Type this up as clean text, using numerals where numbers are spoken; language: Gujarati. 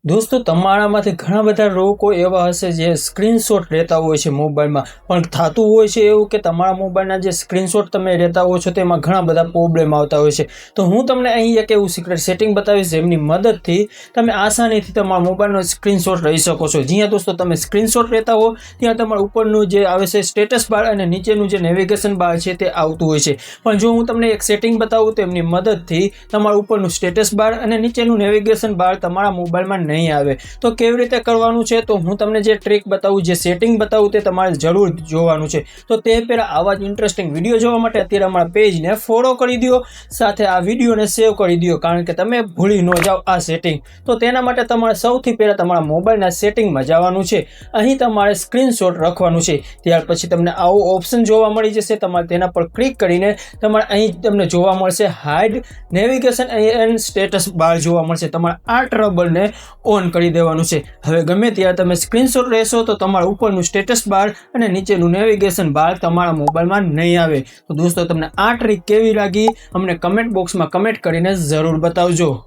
દોસ્તો તમારામાંથી ઘણા બધા લોકો એવા હશે જે સ્ક્રીનશોટ લેતા હોય છે મોબાઈલમાં, પણ થતું હોય છે એવું કે તમારા મોબાઈલના જે સ્ક્રીનશોટ તમે લેતા હોય છો તેમાં ઘણા બધા પ્રોબ્લેમ આવતા હોય છે. તો હું તમને અહીં એક એવું સિક્રેટ સેટિંગ બતાવીશ જેમની મદદથી તમે આસાનીથી તમારા મોબાઈલનો સ્ક્રીનશોટ લઈ શકો છો. જ્યાં દોસ્તો તમે સ્ક્રીનશોટ લેતા હો ત્યાં તમારા ઉપરનું જે આવે છે સ્ટેટસ બાર અને નીચેનું જે નેવિગેશન બાર છે તે આવતું હોય છે. પણ જો હું તમને એક સેટિંગ બતાવું તો એમની મદદથી તમારા ઉપરનું સ્ટેટસ બાર અને નીચેનું નેવિગેશન બાર તમારા મોબાઈલમાં નહીં આવે. તો કેવી રીતે કરવાનું છે તો હું તમને જે ટ્રીક બતાવું, જે સેટિંગ બતાવું તે તમારે જરૂર જોવાનું છે. તો તે પહેલાં આવા જ ઇન્ટરેસ્ટિંગ વિડીયો જોવા માટે અત્યારે અમારા પેજને ફોલો કરી દો, સાથે આ વિડીયોને સેવ કરી દો, કારણ કે તમે ભૂલી ન જાઓ આ સેટિંગ. તો તેના માટે તમારે સૌથી પહેલાં તમારા મોબાઈલના સેટિંગમાં જવાનું છે. અહીં તમારે સ્ક્રીનશોટ રાખવાનું છે. ત્યાર પછી તમને આવો ઓપ્શન જોવા મળી જશે. તમારે તેના પર ક્લિક કરીને તમારે અહીં તમને જોવા મળશે hide navigation and status bar જોવા મળશે. તમારે આ ટ્રબલને ઓન કરી દેવાનું છે. હવે ગમે ત્યારે તમે સ્ક્રીનશોટ લેશો તો તમારા ઉપરનું સ્ટેટસ બાર અને નીચેનું નેવિગેશન બાર તમારા મોબાઈલમાં નહીં આવે. તો દોસ્તો તમને આ ટ્રીક કેવી લાગી અમને કમેન્ટ બોક્સમાં કમેન્ટ કરીને જરૂર બતાવજો.